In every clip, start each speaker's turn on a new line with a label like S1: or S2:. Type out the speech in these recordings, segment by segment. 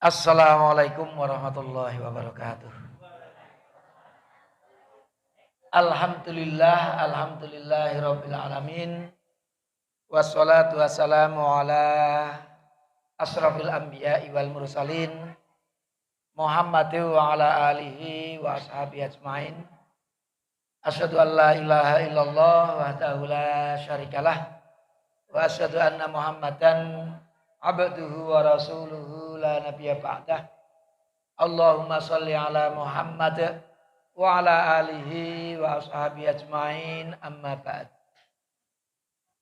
S1: Assalamualaikum warahmatullahi wabarakatuh. Alhamdulillahirabbil alamin. Wassalatu wassalamu ala asrafil anbiya'i wal mursalin Muhammadin wa ala alihi wa ashabihi ajmain. Asyhadu an la ilaha illallah wahdahu la syarikalah wa asyhadu anna Muhammadan abduhu wa rasuluhu la nabiyya ba'dah. Allahumma sholli ala Muhammad wa ala alihi wa ashabihi ajmain, amma ba'd.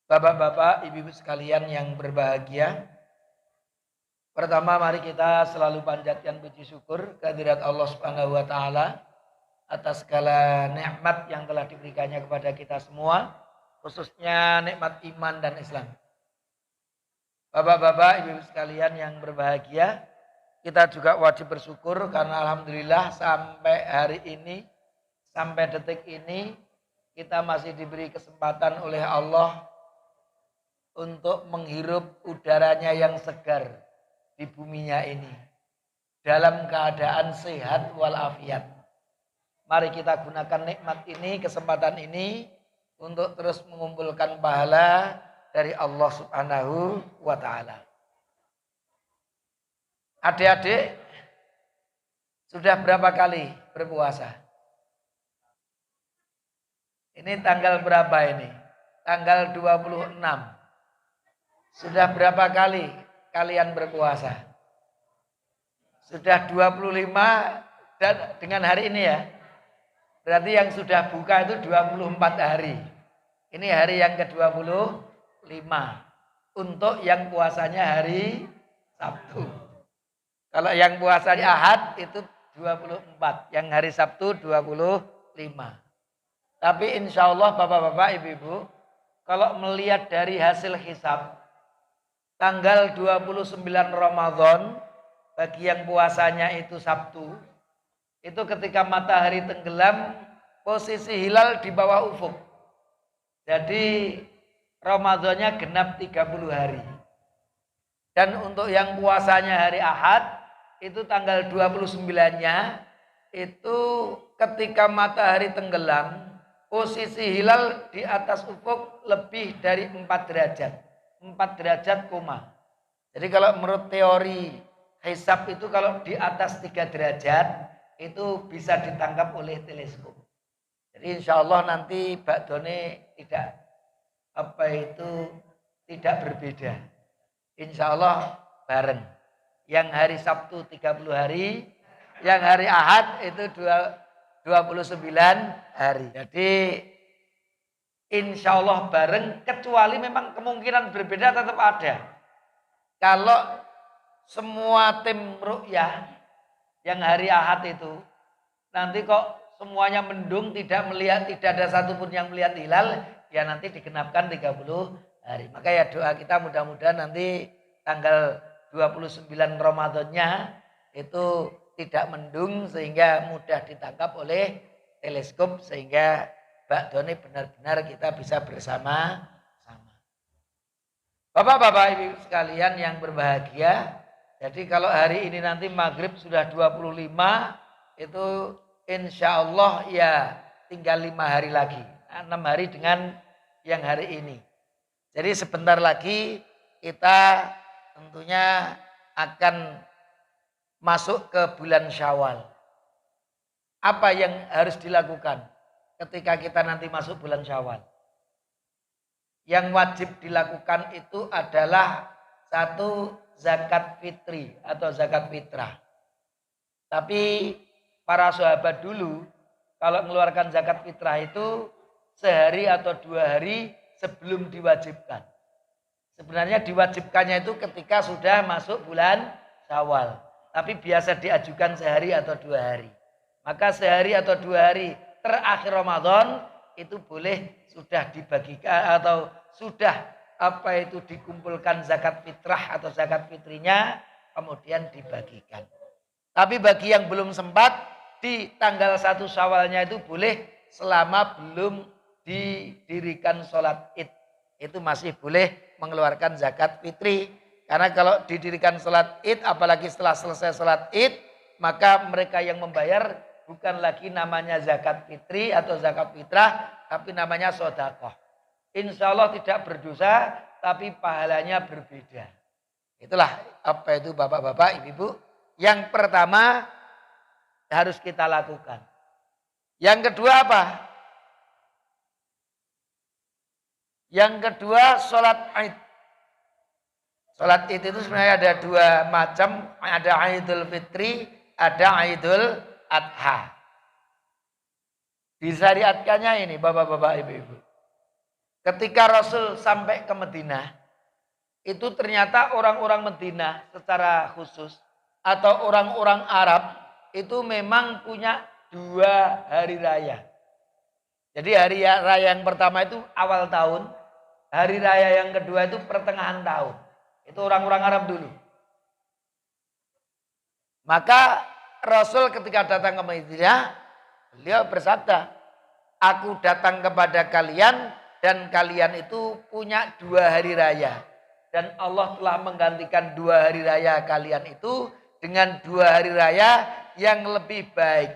S1: Bapak-bapak, ibu-ibu sekalian yang berbahagia, pertama mari kita selalu panjatkan puji syukur kehadirat Allah Subhanahu wa taala atas segala nikmat yang telah diberikannya kepada kita semua, khususnya nikmat iman dan Islam. Bapak-bapak, ibu-ibu sekalian yang berbahagia, kita juga wajib bersyukur karena alhamdulillah sampai hari ini, sampai detik ini, kita masih diberi kesempatan oleh Allah untuk menghirup udaranya yang segar di buminya ini. Dalam keadaan sehat walafiat. Mari kita gunakan nikmat ini, kesempatan ini untuk terus mengumpulkan pahala dari Allah Subhanahu wa taala. Adik-adik, sudah berapa kali berpuasa? Ini tanggal berapa ini? Tanggal 26. Sudah berapa kali kalian berpuasa? Sudah 25 dan dengan hari ini ya. Berarti yang sudah buka itu 24 hari. Ini hari yang ke-25. Untuk yang puasanya hari Sabtu. Kalau yang puasanya Ahad itu 24. Yang hari Sabtu 25. Tapi insya Allah bapak-bapak, ibu-ibu, kalau melihat dari hasil hisab, tanggal 29 Ramadan, bagi yang puasanya itu Sabtu, itu ketika matahari tenggelam, posisi hilal di bawah ufuk. Jadi Ramadannya genap 30 hari. Dan untuk yang puasanya hari Ahad, itu tanggal 29-nya, itu ketika matahari tenggelam, posisi hilal di atas ufuk lebih dari 4 derajat. 4 derajat koma. Jadi kalau menurut teori hisab itu kalau di atas 3 derajat, itu bisa ditangkap oleh teleskop. Jadi insya Allah nanti Mbak Done tidak berbeda. Insya Allah bareng. Yang hari Sabtu 30 hari, yang hari Ahad itu 29 hari. Jadi insya Allah bareng, kecuali memang kemungkinan berbeda tetap ada. Kalau semua tim ru'yah yang hari Ahad itu nanti kok semuanya mendung, tidak ada satupun yang melihat hilal, ya nanti digenapkan 30 hari. Maka ya doa kita mudah-mudahan nanti tanggal 29 Ramadannya itu tidak mendung sehingga mudah ditangkap oleh teleskop sehingga Mbak Doni benar-benar kita bisa bersama-sama. Bapak-bapak, ibu sekalian yang berbahagia, jadi kalau hari ini nanti maghrib sudah 25, itu insya Allah ya tinggal 5 hari lagi. 6 hari dengan yang hari ini. Jadi sebentar lagi kita tentunya akan masuk ke bulan Syawal. Apa yang harus dilakukan ketika kita nanti masuk bulan Syawal? Yang wajib dilakukan itu adalah satu, zakat fitri atau zakat fitrah. Tapi para sahabat dulu kalau mengeluarkan zakat fitrah itu sehari atau 2 hari sebelum diwajibkan. Sebenarnya diwajibkannya itu ketika sudah masuk bulan Syawal. Tapi biasa diajukan sehari atau 2 hari. Maka sehari atau 2 hari terakhir Ramadan itu boleh sudah dibagikan atau sudah dikumpulkan zakat fitrah atau zakat fitrinya kemudian dibagikan. Tapi bagi yang belum sempat di tanggal 1 Syawalnya itu boleh selama belum didirikan sholat Id. Itu masih boleh mengeluarkan zakat fitri Karena kalau didirikan sholat id, apalagi setelah selesai sholat id, maka mereka yang membayar bukan lagi namanya zakat fitri atau zakat fitrah, tapi namanya sodakoh. Insya Allah tidak berdosa, tapi pahalanya berbeda. Itulah apa itu bapak-bapak, ibu-ibu. Yang pertama harus kita lakukan. Yang kedua apa? Yang kedua sholat id. Sholat id itu sebenarnya ada dua macam. Ada Idul Fitri, ada Idul Adha. Disyariatkannya ini bapak-bapak, ibu-ibu. Ketika Rasul sampai ke Madinah, itu ternyata orang-orang Madinah secara khusus atau orang-orang Arab itu memang punya dua hari raya. Jadi hari raya yang pertama itu awal tahun, hari raya yang kedua itu pertengahan tahun. Itu orang-orang Arab dulu. Maka Rasul ketika datang ke Madinah, beliau bersabda, aku datang kepada kalian dan kalian itu punya dua hari raya. Dan Allah telah menggantikan dua hari raya kalian itu dengan dua hari raya yang lebih baik.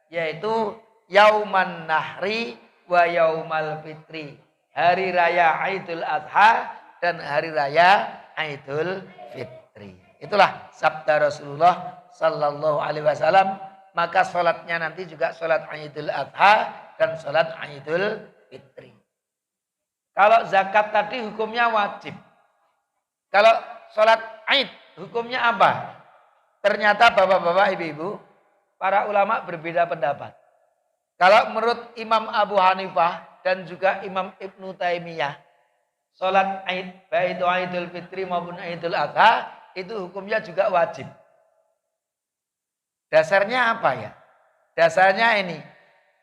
S1: Yaitu Yauman Nahri wa Yaumal Fitri. Hari raya Idul Adha dan hari raya Idul Fitri. Itulah sabda Rasulullah Sallallahu Alaihi Wasallam. Maka sholatnya nanti juga sholat Idul Adha dan sholat Idul Fitri. Kalau zakat tadi hukumnya wajib. Kalau sholat Id hukumnya apa? Ternyata bapak-bapak, ibu-ibu, para ulama berbeda pendapat. Kalau menurut Imam Abu Hanifah dan juga Imam Ibnu Taimiyah, sholat Id, baik itu Idul Fitri maupun Idul Adha, itu hukumnya juga wajib. Dasarnya apa ya? Dasarnya ini,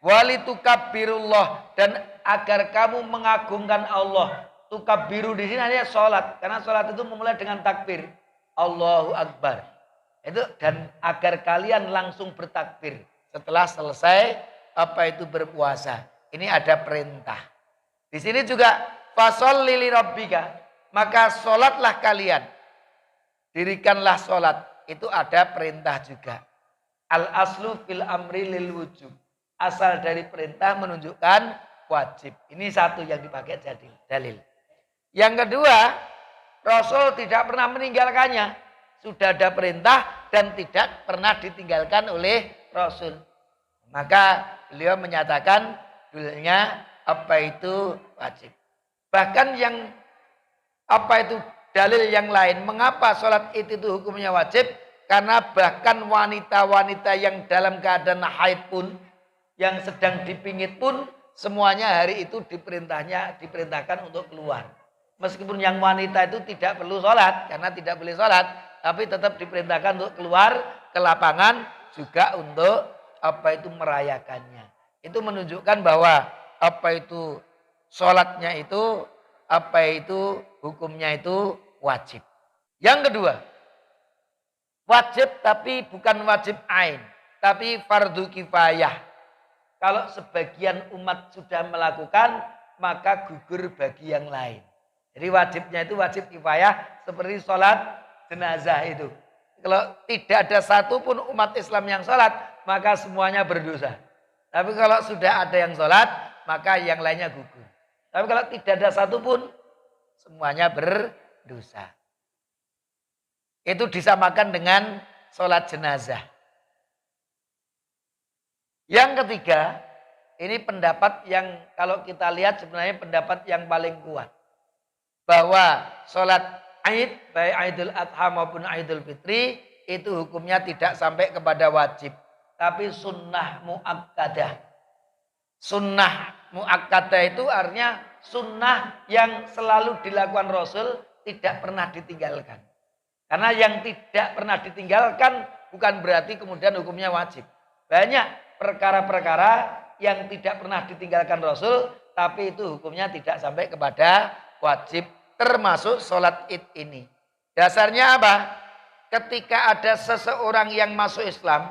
S1: walitukabbirullah, dan agar kamu mengagungkan Allah. Tukabbiru di sini hanya sholat, karena sholat itu memulai dengan takbir, Allahu Akbar. Itu dan agar kalian langsung bertakbir setelah selesai apa itu berpuasa. Ini ada perintah. Di sini juga fasholli li rabbika, maka sholatlah kalian. Dirikanlah sholat. Itu ada perintah juga. Al aslu fil amri lil wujub. Asal dari perintah menunjukkan wajib. Ini satu yang dipakai jadi dalil. Yang kedua, Rasul tidak pernah meninggalkannya. Sudah ada perintah dan tidak pernah ditinggalkan oleh Rasul. Maka beliau menyatakan dulunya apa itu wajib. Bahkan yang apa itu dalil yang lain. Mengapa sholat itu hukumnya wajib? Karena bahkan wanita-wanita yang dalam keadaan haid pun, yang sedang dipingit pun, semuanya hari itu diperintahkan untuk keluar. Meskipun yang wanita itu tidak perlu sholat, karena tidak boleh sholat, tapi tetap diperintahkan untuk keluar ke lapangan juga untuk apa itu merayakannya. Itu menunjukkan bahwa apa itu sholatnya itu, apa itu hukumnya itu wajib. Yang kedua, wajib tapi bukan wajib ain, tapi fardu kifayah. Kalau sebagian umat sudah melakukan, maka gugur bagi yang lain. Jadi wajibnya itu wajib kifayah seperti sholat jenazah itu. Kalau tidak ada satupun umat Islam yang sholat, maka semuanya berdosa. Tapi kalau sudah ada yang sholat, maka yang lainnya gugur. Tapi kalau tidak ada satupun, semuanya berdosa. Itu disamakan dengan sholat jenazah. Yang ketiga, ini pendapat yang kalau kita lihat sebenarnya pendapat yang paling kuat. Bahwa sholat Id, baik Idul Adha maupun Idul Fitri, itu hukumnya tidak sampai kepada wajib. Tapi sunnah mu'akkadah. Sunnah mu'akkadah itu artinya sunnah yang selalu dilakukan Rasul, tidak pernah ditinggalkan. Karena yang tidak pernah ditinggalkan bukan berarti kemudian hukumnya wajib. Banyak perkara-perkara yang tidak pernah ditinggalkan Rasul, tapi itu hukumnya tidak sampai kepada wajib. Termasuk sholat id ini. Dasarnya apa? Ketika ada seseorang yang masuk Islam,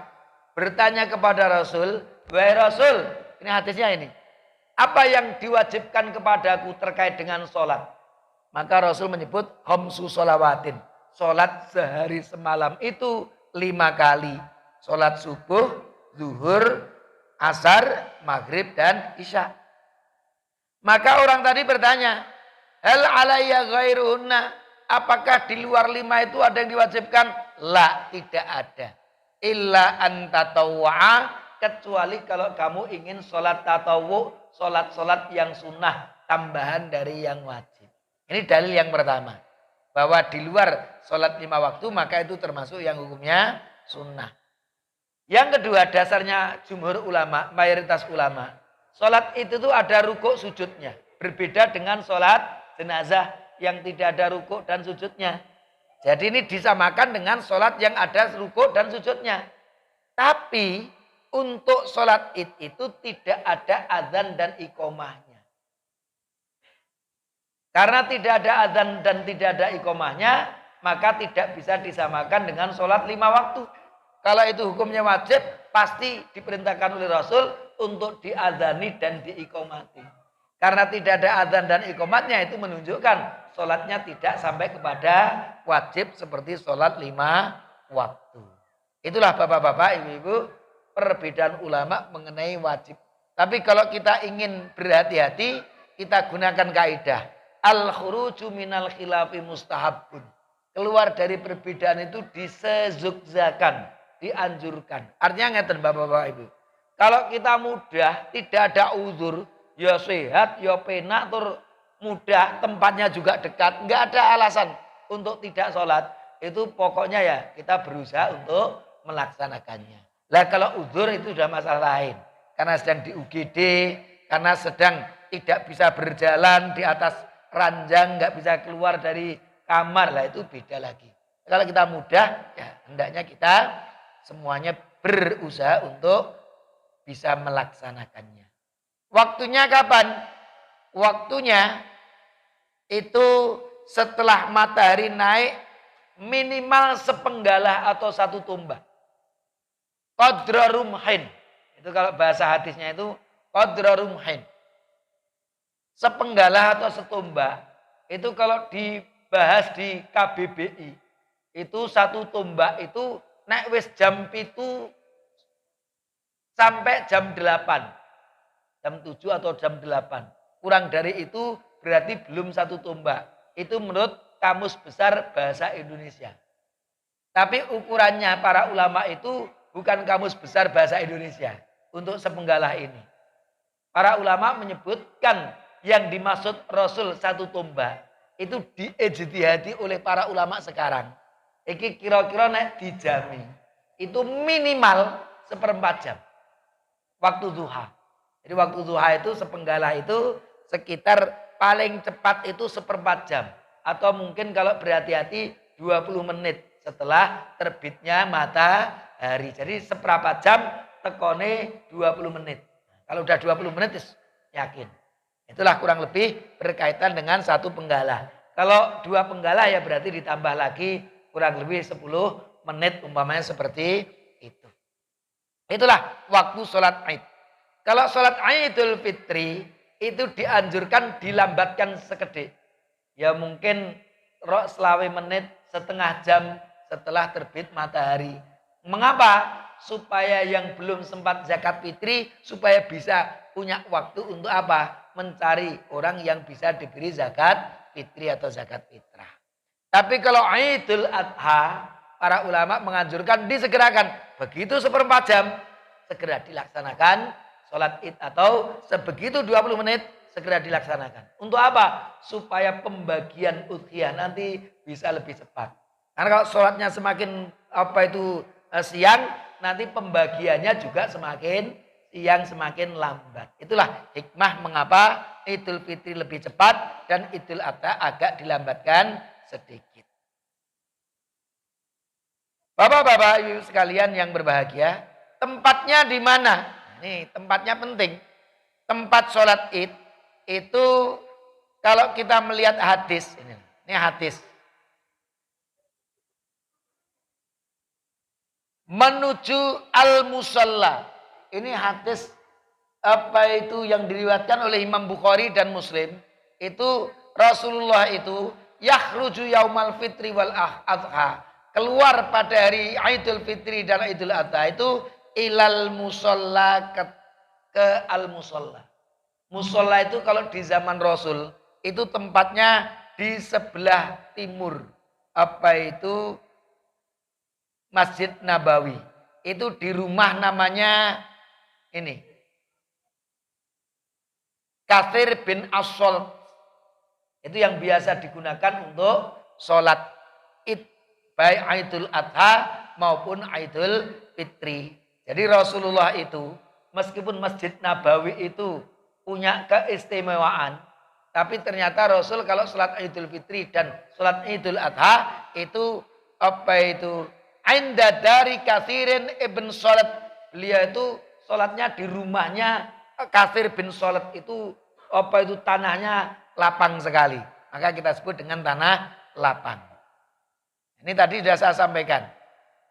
S1: bertanya kepada Rasul, wahai Rasul, ini hadisnya ini, apa yang diwajibkan kepadaku terkait dengan sholat? Maka Rasul menyebut khamsu sholawatin, sholat sehari semalam itu 5 kali. Sholat subuh, zuhur, asar, maghrib, dan isya. Maka orang tadi bertanya, hal alayya ghairuhunna, apakah di luar 5 itu ada yang diwajibkan? La, tidak ada. Illa antatawwa'a, kecuali kalau kamu ingin sholat tatawu, sholat-sholat yang sunnah, tambahan dari yang wajib. Ini dalil yang pertama. Bahwa di luar sholat 5 waktu, maka itu termasuk yang hukumnya sunnah. Yang kedua, dasarnya jumhur ulama, mayoritas ulama. Sholat itu tuh ada rukuk sujudnya. Berbeda dengan sholat jenazah yang tidak ada rukuk dan sujudnya. Jadi ini disamakan dengan sholat yang ada rukuk dan sujudnya. Tapi untuk sholat id itu tidak ada azan dan iqomahnya. Karena tidak ada azan dan tidak ada iqomahnya, maka tidak bisa disamakan dengan sholat 5 waktu. Kalau itu hukumnya wajib, pasti diperintahkan oleh Rasul untuk diazani dan diiqomati. Karena tidak ada azan dan iqomatnya, itu menunjukkan sholatnya tidak sampai kepada wajib seperti sholat 5 waktu. Itulah bapak-bapak, ibu-ibu, perbedaan ulama mengenai wajib. Tapi kalau kita ingin berhati-hati, kita gunakan kaidah. Al-khuruju minal khilafi mustahabun. Keluar dari perbedaan itu disezugzakan, dianjurkan. Artinya ngeten bapak-bapak ibu. Kalau kita mudah, tidak ada uzur, ya sehat, ya penak, tur mudah, tempatnya juga dekat, nggak ada alasan untuk tidak sholat. Itu pokoknya ya kita berusaha untuk melaksanakannya. Lah kalau uzur itu sudah masalah lain. Karena sedang di UGD, karena sedang tidak bisa berjalan di atas ranjang, nggak bisa keluar dari kamar, lah itu beda lagi. Kalau kita mudah, ya hendaknya kita semuanya berusaha untuk bisa melaksanakannya. Waktunya kapan? Waktunya itu setelah matahari naik minimal sepenggalah atau 1 tombak. Qadra rumhin. Itu kalau bahasa hadisnya itu qadra rumhin. Sepenggalah atau setombak. Itu kalau dibahas di KBBI. Itu 1 tombak itu nek wis jam 7 sampai jam 8. Jam 7 atau jam 8. Kurang dari itu berarti belum 1 tombak. Itu menurut Kamus Besar Bahasa Indonesia. Tapi ukurannya para ulama itu bukan Kamus Besar Bahasa Indonesia untuk sepenggalah ini. Para ulama menyebutkan yang dimaksud Rasul 1 tombak itu diijtihadi oleh para ulama sekarang. Iki kira-kira nek dijami itu minimal 1/4 jam. Waktu duha. Jadi waktu duha itu sepenggalah itu sekitar paling cepat itu 1/4 jam. Atau mungkin kalau berhati-hati 20 menit setelah terbitnya matahari. Jadi seperempat jam tekone 20 menit. Kalau udah 20 menit yakin. Itulah kurang lebih berkaitan dengan 1 penggalah. Kalau 2 penggalah ya berarti ditambah lagi kurang lebih 10 menit umpamanya seperti itu. Itulah waktu sholat Id. Kalau sholat Idul Fitri itu dianjurkan dilambatkan sekedip. Ya mungkin selawe menit, setengah jam setelah terbit matahari. Mengapa? Supaya yang belum sempat zakat fitri supaya bisa punya waktu untuk apa? Mencari orang yang bisa diberi zakat fitri atau zakat fitrah. Tapi kalau Idul Adha, para ulama menganjurkan disegerakan. Begitu 1/4 jam, segera dilaksanakan sholat id atau sebegitu 20 menit segera dilaksanakan. Untuk apa? Supaya pembagian udhiyah nanti bisa lebih cepat. Karena kalau sholatnya semakin siang, nanti pembagiannya juga semakin siang, semakin lambat. Itulah hikmah mengapa Idul Fitri lebih cepat dan Idul Adha agak dilambatkan sedikit. Bapak-bapak, ibu sekalian yang berbahagia, tempatnya di mana? Nih, tempatnya penting. Tempat sholat id itu kalau kita melihat hadis, ini hadis. Menuju al-musalla. Ini hadis yang diriwayatkan oleh Imam Bukhari dan Muslim. Itu Rasulullah itu yakhruju yaumal fitri wal adha. Keluar pada hari Idul Fitri dan Idul Adha itu ilal musalla ke al musalla. Musalla itu kalau di zaman Rasul itu tempatnya di sebelah timur. Apa itu? Masjid Nabawi. Itu di rumah namanya ini. Katsir bin As-Salt. Itu yang biasa digunakan untuk sholat id. Baik Idul Adha maupun Idul Fitri. Jadi Rasulullah itu meskipun Masjid Nabawi itu punya keistimewaan, tapi ternyata Rasul kalau sholat Idul Fitri dan sholat Idul Adha itu apa itu? Inda dari Katsirin ibn Salat. Beliau itu sholatnya di rumahnya Katsir bin Salat itu apa itu tanahnya lapang sekali. Maka kita sebut dengan tanah lapang. Ini tadi sudah saya sampaikan.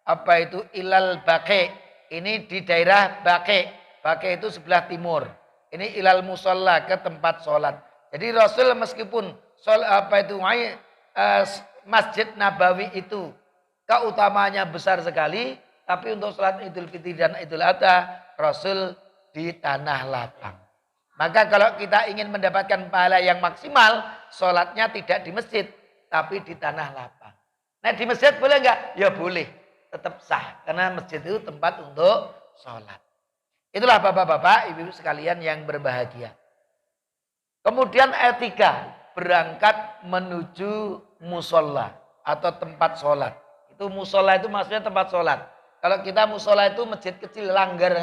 S1: Apa itu ilal Baqi? Ini di daerah Baqi. Baqi itu sebelah timur. Ini ilal musalla ke tempat sholat. Jadi Rasul meskipun Masjid Nabawi itu keutamaannya besar sekali, tapi untuk sholat Idul Fitri dan Idul Adha Rasul di tanah lapang. Maka kalau kita ingin mendapatkan pahala yang maksimal, sholatnya tidak di masjid, tapi di tanah lapang. Nah di masjid boleh enggak? Ya boleh, tetap sah. Karena masjid itu tempat untuk sholat. Itulah bapak-bapak, ibu-ibu sekalian yang berbahagia. Kemudian etika, berangkat menuju musola atau tempat sholat. Itu musola itu maksudnya tempat sholat. Kalau kita musola itu masjid kecil langgar.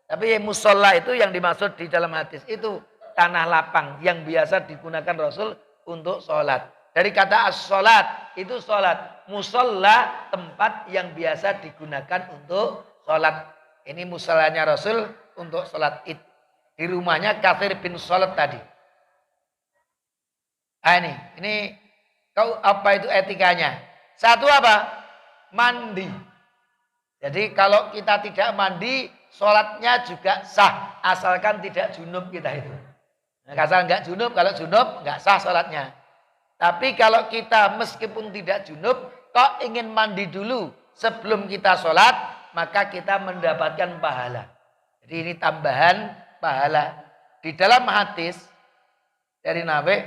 S1: Tapi musola itu yang dimaksud di dalam hadis itu tanah lapang yang biasa digunakan Rasul untuk sholat. Dari kata as-sholat itu sholat. Musola tempat yang biasa digunakan untuk sholat. Ini musolanya Rasul untuk sholat id. Di rumahnya Katsir bin Salat tadi. Nah ini kau apa itu etikanya? Satu apa? Mandi. Jadi kalau kita tidak mandi, sholatnya juga sah. Asalkan tidak junub kita itu. Nah, asal nggak junub, kalau junub nggak sah sholatnya. Tapi kalau kita meskipun tidak junub, kok ingin mandi dulu sebelum kita sholat, maka kita mendapatkan pahala. Jadi ini tambahan pahala. Di dalam hadis dari Nabi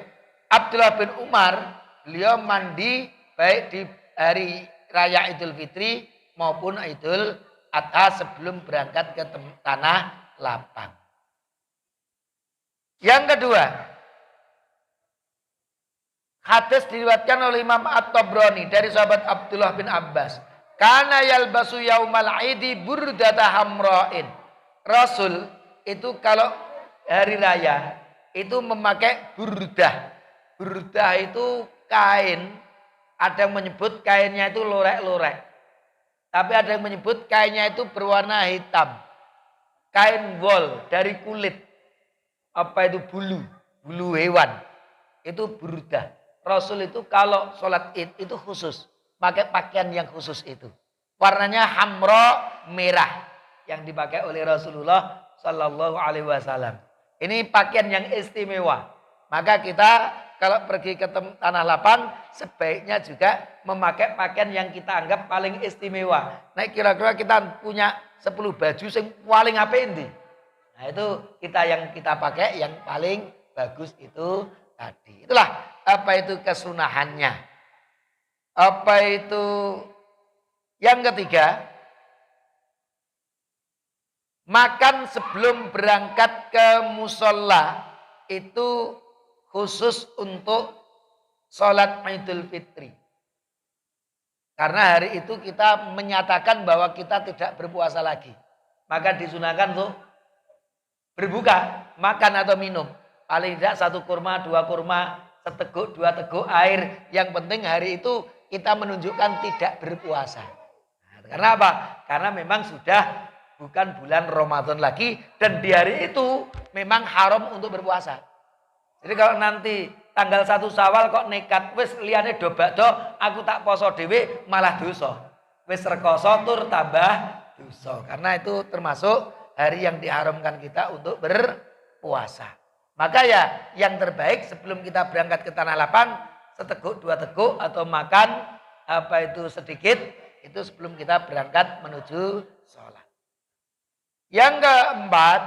S1: Abdullah bin Umar, beliau mandi baik di hari Raya Idul Fitri maupun Idul Adha sebelum berangkat ke tanah lapang. Yang kedua, hadis diriwayatkan oleh Imam At-Tabrani dari sahabat Abdullah bin Abbas. Kana yalbasu yaumal aidi burdata hamra'in. Rasul itu kalau hari raya itu memakai burdah. Burdah itu kain. Ada yang menyebut kainnya itu lorek-lorek. Tapi ada yang menyebut kainnya itu berwarna hitam. Kain wol dari kulit. Apa itu bulu? Bulu hewan. Itu burdah. Rasul itu kalau sholat id itu khusus. Pakai pakaian yang khusus itu. Warnanya hamra merah. Yang dipakai oleh Rasulullah Sallallahu Alaihi Wasallam. Ini pakaian yang istimewa. Maka kita kalau pergi ke tanah lapang sebaiknya juga memakai pakaian yang kita anggap paling istimewa. Nah kira-kira kita punya 10 baju yang paling apik endi? Nah itu yang kita pakai yang paling bagus itu tadi. Itulah apa itu kesunahannya. Apa itu yang ketiga? Makan sebelum berangkat ke musola itu khusus untuk sholat Idul Fitri. Karena hari itu kita menyatakan bahwa kita tidak berpuasa lagi. Maka disunahkan untuk berbuka, makan atau minum. Paling tidak 1 kurma, 2 kurma, seteguk, 2 teguk air. Yang penting hari itu kita menunjukkan tidak berpuasa. Nah, karena apa? Karena memang sudah bukan bulan Ramadan lagi. Dan di hari itu memang haram untuk berpuasa. Jadi kalau nanti tanggal 1 Syawal kok nekat. Wis liyane do bakdo aku tak poso dhewe malah dosa. Wis rekoso tur tambah dosa. Karena itu termasuk hari yang diharamkan kita untuk berpuasa. Maka ya yang terbaik sebelum kita berangkat ke tanah lapang, seteguk 2 teguk atau makan sedikit itu sebelum kita berangkat menuju sholat. Yang keempat,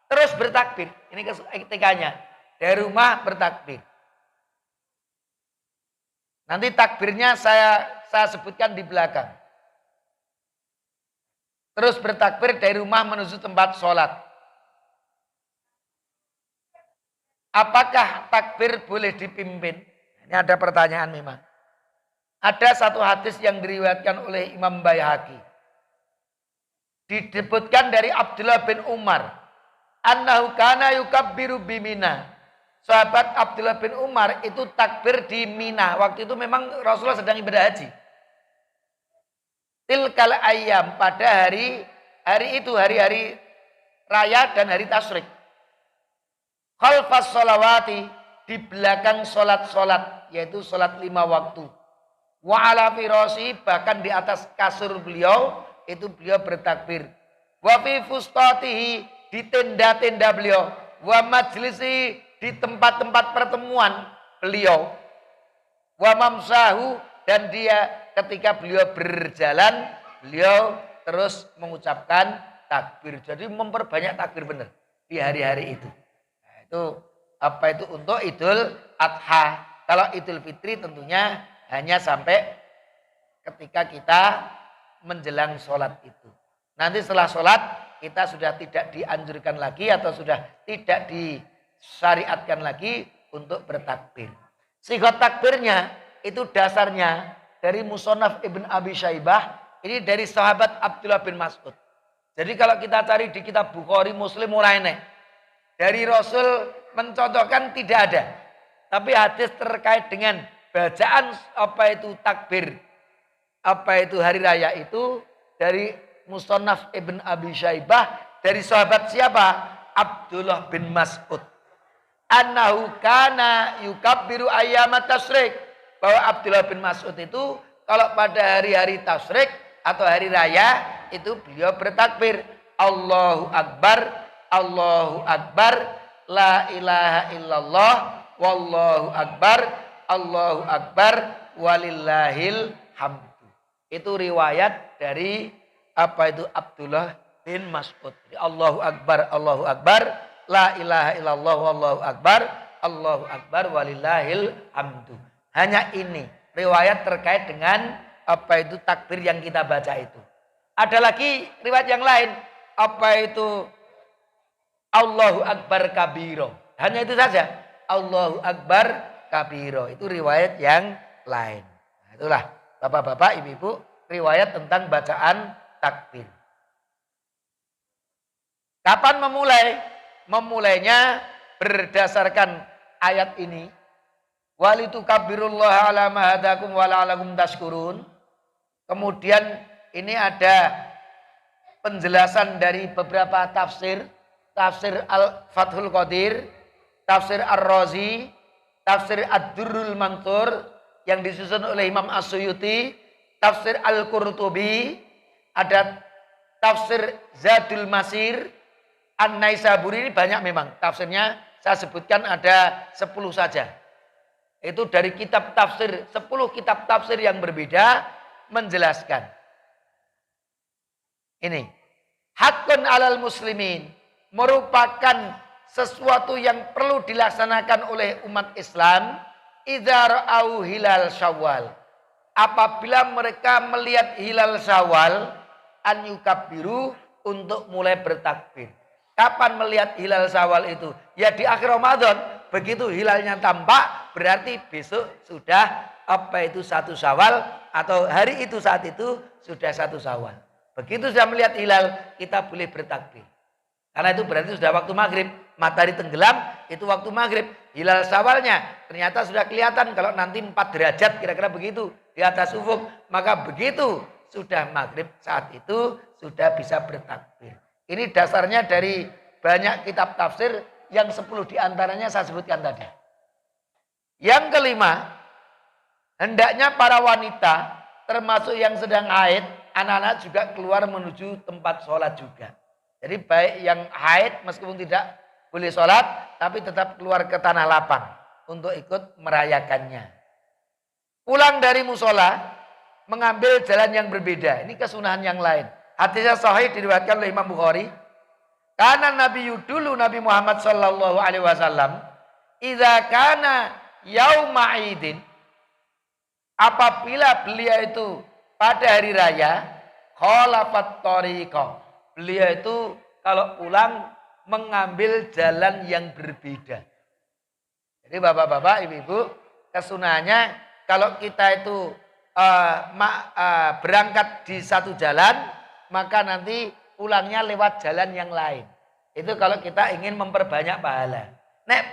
S1: terus bertakbir. Ini ketikanya. Dari rumah bertakbir. Nanti takbirnya saya sebutkan di belakang. Terus bertakbir dari rumah menuju tempat sholat. Apakah takbir boleh dipimpin? Ini ada pertanyaan memang. Ada satu hadis yang diriwayatkan oleh Imam Baihaqi. Disebutkan dari Abdullah bin Umar. Annahu kana yukabbiru bimina. Sahabat Abdullah bin Umar itu takbir di Mina. Waktu itu memang Rasulullah sedang ibadah haji. Tilkal ayyam, pada hari itu hari-hari raya dan hari tasyrik. Khalfas sholawati, di belakang sholat-sholat, yaitu sholat 5 waktu. Wa ala firasi, bahkan di atas kasur beliau, itu beliau bertakbir. Wa fi fustatihi, di tenda-tenda beliau. Wa majlisi, di tempat-tempat pertemuan beliau. Wa mamsahu, dan dia ketika beliau berjalan, beliau terus mengucapkan takbir. Jadi memperbanyak takbir benar di hari-hari itu. Nah, itu untuk Idul Adha. Kalau Idul Fitri tentunya hanya sampai ketika kita menjelang sholat itu. Nanti setelah sholat kita sudah tidak dianjurkan lagi atau sudah tidak disyariatkan lagi untuk bertakbir. Sighah takbirnya itu dasarnya dari Musonaf Ibn Abi Syaibah, ini dari sahabat Abdullah bin Mas'ud. Jadi kalau kita cari di kitab Bukhari, Muslim, Muraineh, dari Rasul mencontohkan tidak ada. Tapi hadis terkait dengan bacaan takbir, hari raya itu dari Musonaf Ibn Abi Syaibah, dari sahabat siapa? Abdullah bin Mas'ud. Annahu kana yukabbiru ayyamat tasyrik, bahwa Abdullah bin Mas'ud itu kalau pada hari-hari tasyrik atau hari raya itu beliau bertakbir, Allahu Akbar, Allahu Akbar, la ilaha illallah, wallahu akbar, Allahu akbar, walillahil hamdu. Itu riwayat dari Abdullah bin Mas'ud. Allahu akbar, Allahu akbar, la ilaha illallah, wallahu akbar, Allahu akbar, walillahil hamdu. Hanya ini riwayat terkait dengan takbir yang kita baca itu. Ada lagi riwayat yang lain, Allahu akbar kabiro. Hanya itu saja. Allahu akbar kabiro. Itu riwayat yang lain. Nah, itulah Bapak-bapak, Ibu-ibu, riwayat tentang bacaan takbir. Kapan memulai? Memulainya berdasarkan ayat ini. Walitukabbirullaha ala ma hadakum wa la'allakum tashkurun. Kemudian ini ada penjelasan dari beberapa tafsir. Tafsir Al-Fathul Qadir, tafsir Ar-Razi, tafsir Ad-Durrul Mansur yang disusun oleh Imam As-Suyuti, tafsir Al-Qurtubi, ada tafsir Zadul Masir, An-Naisaburi. Ini banyak memang tafsirnya, saya sebutkan ada 10 saja. Itu dari kitab tafsir, 10 kitab tafsir yang berbeda menjelaskan. Ini, hakun alal muslimin, merupakan sesuatu yang perlu dilaksanakan oleh umat Islam. Idza ra'au hilal Syawal, apabila mereka melihat hilal Syawal, an yukabbiru, untuk mulai bertakbir. Kapan melihat hilal Syawal itu? Ya di akhir Ramadan. Begitu hilalnya tampak, berarti besok sudah 1 Syawal, atau hari itu saat itu sudah 1 Syawal. Begitu sudah melihat hilal, kita boleh bertakbir. Karena itu berarti sudah waktu maghrib. Matahari tenggelam, itu waktu maghrib. Hilal Syawalnya ternyata sudah kelihatan. Kalau nanti 4 derajat kira-kira begitu di atas ufuk, maka begitu sudah maghrib, saat itu sudah bisa bertakbir. Ini dasarnya dari banyak kitab tafsir, yang 10 diantaranya saya sebutkan tadi. Yang kelima, hendaknya para wanita, termasuk yang sedang haid, anak-anak juga keluar menuju tempat sholat juga. Jadi baik yang haid meskipun tidak boleh sholat, tapi tetap keluar ke tanah lapang. untuk ikut merayakannya. Pulang dari musola, mengambil jalan yang berbeda. Ini kesunahan yang lain. Hadisnya sahih diriwayatkan oleh Imam Bukhari. Karena Nabi dulu Nabi Muhammad sallallahu alaihi wasallam, idza kana yauma idin, apabila beliau itu pada hari raya, khalafat thariqa. Beliau itu kalau pulang mengambil jalan yang berbeda. Jadi bapak-bapak, ibu-ibu, kesunahannya kalau kita itu berangkat di satu jalan, maka nanti pulangnya lewat jalan yang lain. Itu kalau kita ingin memperbanyak pahala. Nek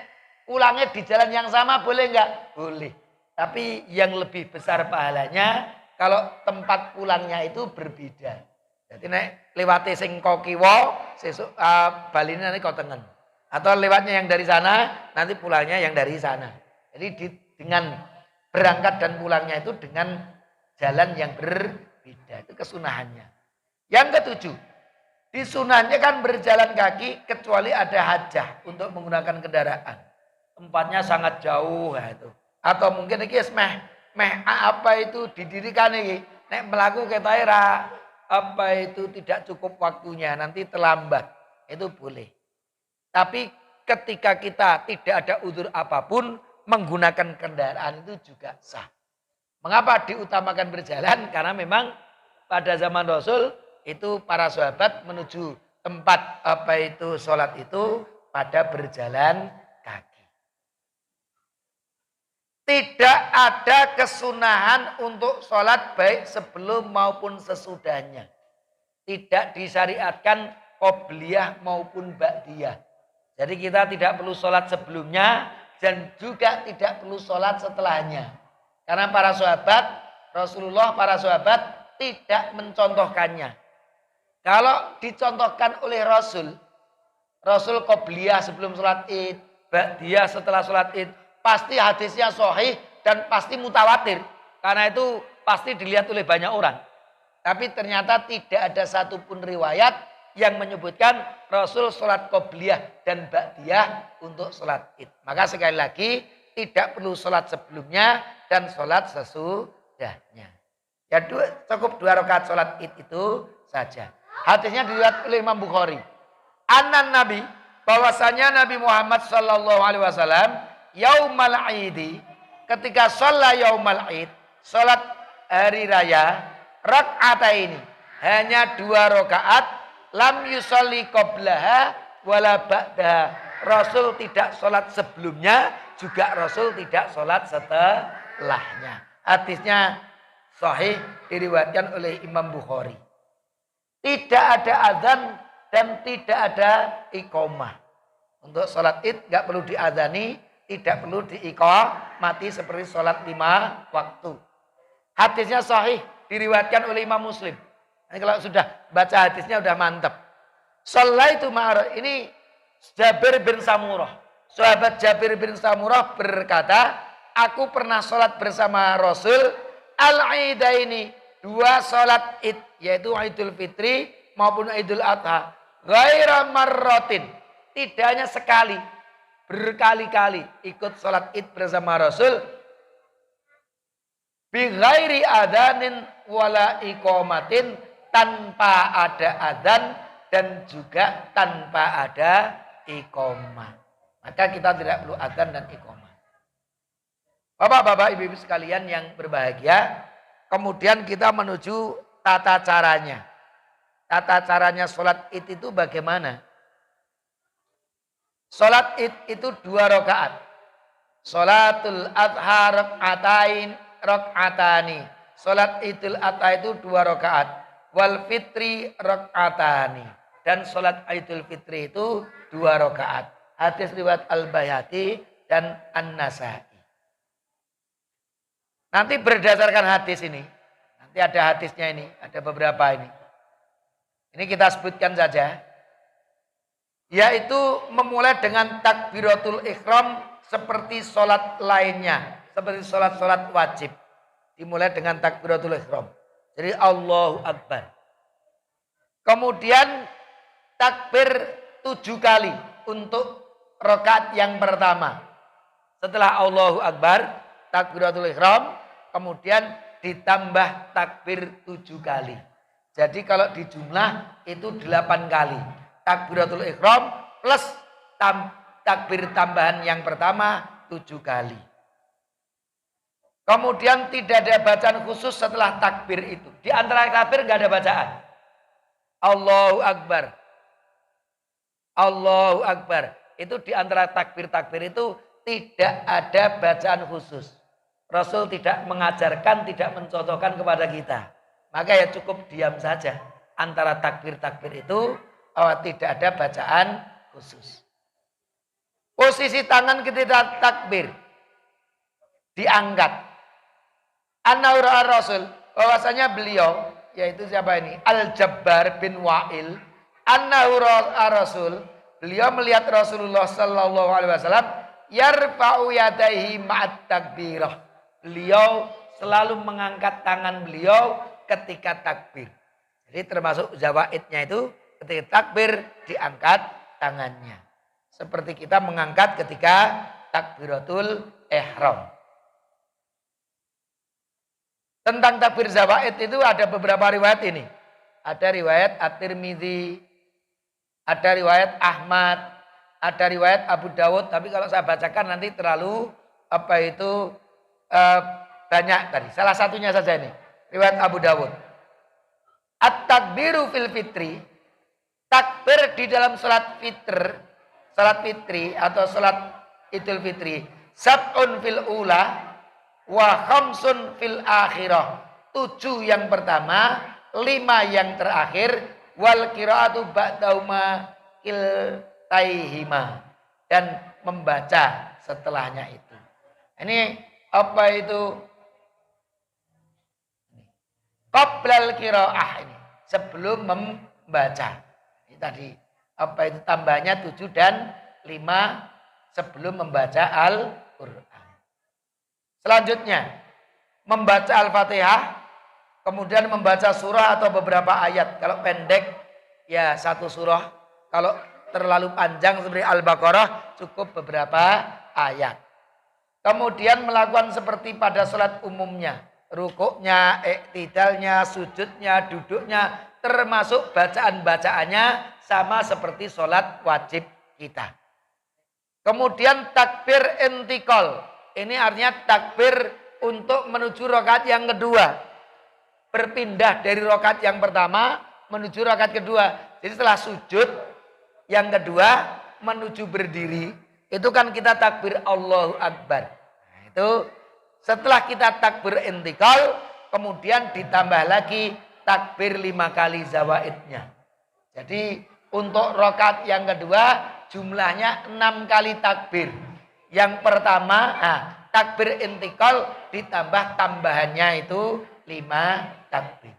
S1: pulangnya di jalan yang sama boleh enggak? Boleh. Tapi yang lebih besar pahalanya kalau tempat pulangnya itu berbeda. Jadi nek lewati sing kok kiwa, sesuk baline nanti kok tengen. Atau lewatnya yang dari sana, nanti pulangnya yang dari sana. Jadi dengan berangkat dan pulangnya itu dengan jalan yang berbeda. Itu kesunahannya. Yang ketujuh, disunahnya kan berjalan kaki kecuali ada hajah untuk menggunakan kendaraan. Tempatnya sangat jauh ya itu. Atau mungkin iki meh apa itu didirikan iki. Nek melaku ketahe apa itu tidak cukup waktunya, nanti terlambat. Itu boleh. Tapi ketika kita tidak ada udzur apapun, menggunakan kendaraan itu juga sah. Mengapa diutamakan berjalan? Karena memang pada zaman Rasul itu para sahabat menuju tempat apa itu sholat itu pada berjalan kaki. Tidak ada kesunahan untuk sholat baik sebelum maupun sesudahnya. Tidak disyariatkan qobliyah maupun ba'diyah. Jadi kita tidak perlu sholat sebelumnya dan juga tidak perlu sholat setelahnya. Karena para sahabat, Rasulullah, para sahabat tidak mencontohkannya. Kalau dicontohkan oleh Rasul qobliyah sebelum sholat id, ba'diyah setelah sholat id, pasti hadisnya sahih dan pasti mutawatir. Karena itu pasti dilihat oleh banyak orang. Tapi ternyata tidak ada satupun riwayat yang menyebutkan Rasul sholat qobliyah dan ba'diyah untuk sholat id. Maka sekali lagi tidak perlu sholat sebelumnya dan sholat sesudahnya. Ya cukup 2 rakaat sholat id itu saja. Hadisnya diriwayatkan oleh Imam Bukhari. Anan Nabi, bahwasanya Nabi Muhammad sallallahu alaihi wasallam yaumal idi, ketika sholat yaumal id, sholat hari raya, rak'ataini, hanya 2 rakaat. Lam yusolli qoblaha wala ba'daha. Rasul tidak sholat sebelumnya, juga Rasul tidak sholat setelahnya. Hadisnya sahih diriwayatkan oleh Imam Bukhari. Tidak ada azan dan tidak ada iqamah. Untuk sholat id nggak perlu diadzani, tidak perlu diiqamati seperti sholat 5 waktu. Hadisnya sahih diriwayatkan oleh Imam Muslim. Ini kalau sudah baca hadisnya udah mantap. Shallaitu ma'ar, ini Jabir bin Samurah. Sahabat Jabir bin Samurah berkata, aku pernah sholat bersama Rasul al-idaini, 2 sholat id, yaitu Idul Fitri maupun Idul Adha. Ghaira marrotin, tidak hanya sekali, berkali-kali ikut sholat id bersama Rasul. Bi ghairi adanin wala iqamatin, tanpa ada adzan dan juga tanpa ada iqamah. Maka kita tidak perlu adzan dan iqamah. Bapak-bapak, ibu-ibu sekalian yang berbahagia, kemudian kita menuju tata caranya. Tata caranya sholat id itu bagaimana? Sholat id itu 2 rakaat. Sholatul adha rak'atani. Sholat idul adha itu 2 rakaat. Wal fitri rak'atani, dan sholat Idul Fitri itu 2 rakaat. Hadis riwayat Al-Baihaqi dan An-Nasai. Nanti berdasarkan hadis ini, nanti ada hadisnya ini, ada beberapa ini. Ini kita sebutkan saja. Yaitu memulai dengan takbiratul ihram seperti sholat lainnya, seperti sholat-sholat wajib. Dimulai dengan takbiratul ihram. Jadi Allahu Akbar. Kemudian takbir 7 kali untuk rakaat yang pertama. Setelah Allahu Akbar, takbiratul ihram, kemudian ditambah takbir 7 kali. Jadi kalau di jumlah itu 8 kali. Takbiratul ihram plus takbir tambahan yang pertama 7 kali. Kemudian tidak ada bacaan khusus setelah takbir itu. Di antara takbir nggak ada bacaan. Allahu Akbar. Allahu Akbar. Itu di antara takbir-takbir itu tidak ada bacaan khusus. Rasul tidak mengajarkan, tidak mencocokkan kepada kita. Maka ya cukup diam saja. Antara takbir-takbir itu tidak ada bacaan khusus. Posisi tangan ketika takbir diangkat. An-Naura Rasul, bahwasanya beliau, yaitu siapa ini? Al-Jabbar bin Wa'il. An-Naura Rasul, beliau melihat Rasulullah sallallahu alaihi wasallam yarfa'u yadaihi ma'at takbirah. Beliau selalu mengangkat tangan beliau ketika takbir. Jadi termasuk zawaidnya itu ketika takbir diangkat tangannya. Seperti kita mengangkat ketika takbiratul ihram. Tentang takbir zawaid itu ada beberapa riwayat ini. Ada riwayat At-Tirmidzi, ada riwayat Ahmad, ada riwayat Abu Dawud. Tapi kalau saya bacakan nanti terlalu banyak tadi. Salah satunya saja ini. Riwayat Abu Dawud. At-takbiru fil fitri. Takbir di dalam salat fitri atau salat Idul Fitri. Sab'un fil ula wa khamsun fil akhirah. 7 yang pertama, 5 yang terakhir. Wal qiraatu ba'dauma kiltaihima. Dan membaca setelahnya itu. Ini apa itu? Qoblal qiraah ini. Sebelum membaca. Ini tadi. Apa itu tambahnya 7 dan 5 sebelum membaca Al-Quran. Selanjutnya. Membaca Al-Fatihah. Kemudian membaca surah atau beberapa ayat. Kalau pendek ya 1 surah. Kalau terlalu panjang seperti Al-Baqarah cukup beberapa ayat. Kemudian melakukan seperti pada sholat umumnya. Rukuknya, iktidalnya, sujudnya, duduknya. Termasuk bacaan-bacaannya sama seperti sholat wajib kita. Kemudian takbir intikal. Ini artinya takbir untuk menuju rakaat yang kedua. Berpindah dari rakaat yang pertama menuju rakaat kedua. Jadi setelah sujud yang kedua menuju berdiri. Itu kan kita takbir Allahu Akbar. Nah, itu setelah kita takbir intikal, kemudian ditambah lagi takbir 5 kali zawaidnya. Jadi untuk rakaat yang kedua jumlahnya 6 kali takbir. Yang pertama, takbir intikal ditambah tambahannya itu 5 takbir.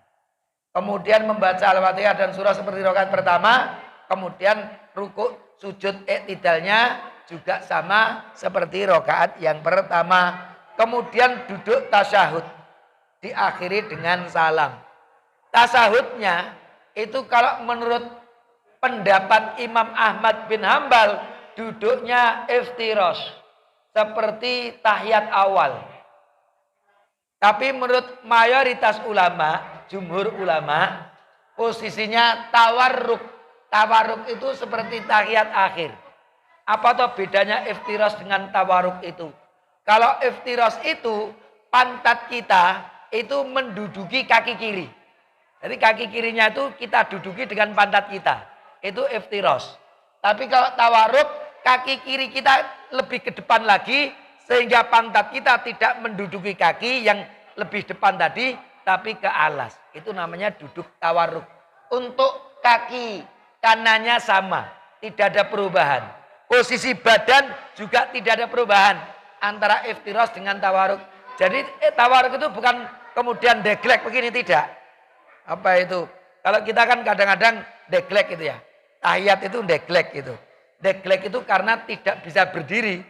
S1: Kemudian membaca Al-Fatihah dan surah seperti rakaat pertama. Kemudian rukuk, sujud, iktidalnya juga sama seperti rakaat yang pertama. Kemudian duduk tasyahud. Diakhiri dengan salam. Tasyahudnya itu kalau menurut pendapat Imam Ahmad bin Hambal. Duduknya iftirash. Seperti tahiyat awal. Tapi menurut mayoritas ulama, jumhur ulama, posisinya tawarruk. Tawarruk itu seperti tahiyat akhir. Apa tuh bedanya iftirash dengan tawarruk itu? Kalau iftirash itu pantat kita itu menduduki kaki kiri. Jadi kaki kirinya itu kita duduki dengan pantat kita. Itu iftirash. Tapi kalau tawarruk kaki kiri kita lebih ke depan lagi sehingga pantat kita tidak menduduki kaki yang lebih depan tadi tapi ke alas. Itu namanya duduk tawarruk. Untuk kaki kanannya sama, tidak ada perubahan. Posisi badan juga tidak ada perubahan antara iftirash dengan tawarruk. Jadi tawarruk itu bukan kemudian deglek begini, tidak. Apa itu? Kalau kita kan kadang-kadang deglek itu ya. Tahiyat itu deglek itu. Deglek itu karena tidak bisa berdiri.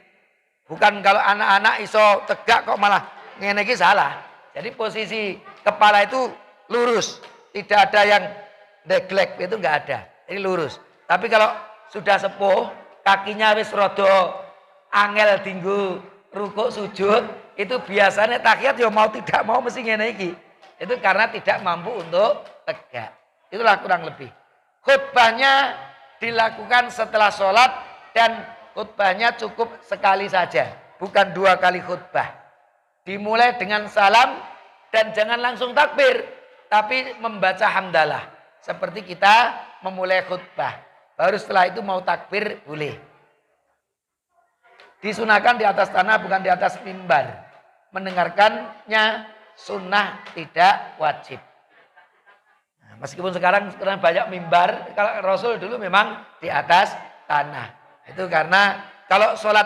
S1: Bukan kalau anak-anak iso tegak kok malah ngene iki salah. Jadi posisi kepala itu lurus. Tidak ada yang deglek, itu enggak ada. Ini lurus. Tapi kalau sudah sepuh, kakinya wis rada angel dinggo rukuk sujud itu biasanya tahiyat ya mau tidak mau mesti ngene iki. Itu karena tidak mampu untuk tegak. Itulah kurang lebih. Khutbahnya dilakukan setelah sholat dan khutbahnya cukup sekali saja, bukan 2 kali khutbah. Dimulai dengan salam dan jangan langsung takbir, tapi membaca hamdalah. Seperti kita memulai khutbah. Baru setelah itu mau takbir boleh. Disunahkan di atas tanah bukan di atas mimbar. Mendengarkannya sunnah tidak wajib. Nah, meskipun sekarang banyak mimbar, kalau Rasul dulu memang di atas tanah. Itu karena kalau sholat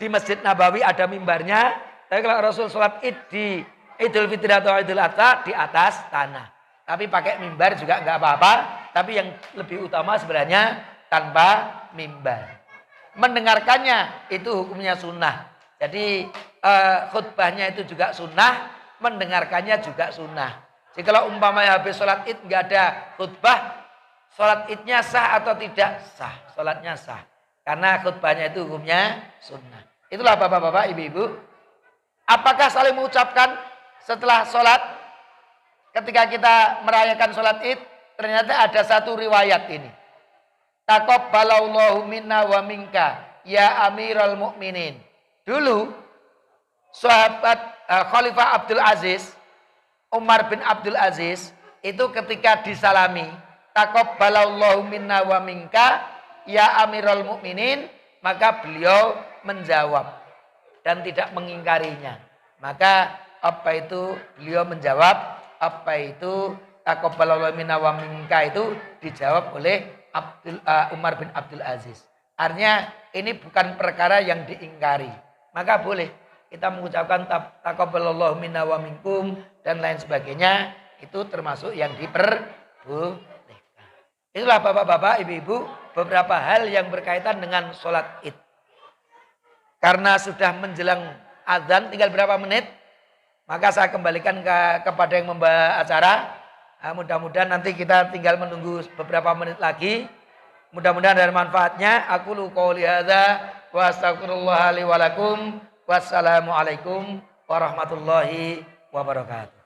S1: di Masjid Nabawi ada mimbarnya, tapi kalau Rasul sholat id di Idul Fitri atau Idul Adha di atas tanah. Tapi pakai mimbar juga nggak apa-apa. Tapi yang lebih utama sebenarnya tanpa mimbar. Mendengarkannya itu hukumnya sunnah. Jadi khutbahnya itu juga sunnah, mendengarkannya juga sunnah. Jadi kalau umpamanya habis sholat id nggak ada khutbah, sholat idnya sah atau tidak sah? Sholatnya sah. Karena khutbahnya itu hukumnya sunnah. Itulah bapak-bapak, ibu-ibu. Apakah saling mengucapkan setelah sholat? Ketika kita merayakan sholat id, ternyata ada satu riwayat ini. Taqabbalallahu minna wa minka ya Amirul Mukminin. Dulu sahabat Khalifah Abdul Aziz, Umar bin Abdul Aziz, itu ketika disalami, taqabbalallahu minna wa minka ya Amirul Mukminin, maka beliau menjawab dan tidak mengingkarinya. Maka apa itu beliau menjawab, apa itu taqabbalallahu minna wa minka itu dijawab oleh Umar bin Abdul Aziz. Artinya ini bukan perkara yang diingkari. Maka boleh kita mengucapkan taqabbalallahu minna wa minkum dan lain sebagainya. Itu termasuk yang diperbolehkan. Itulah bapak-bapak, ibu-ibu, beberapa hal yang berkaitan dengan sholat id. Karena sudah menjelang azan tinggal berapa menit, maka saya kembalikan kepada yang membawa acara. Nah, mudah-mudahan nanti kita tinggal menunggu beberapa menit lagi. Mudah-mudahan ada manfaatnya. Aku lu qouli hadza wa astaghfirullah li wa lakum. Wassalamualaikum warahmatullahi wabarakatuh.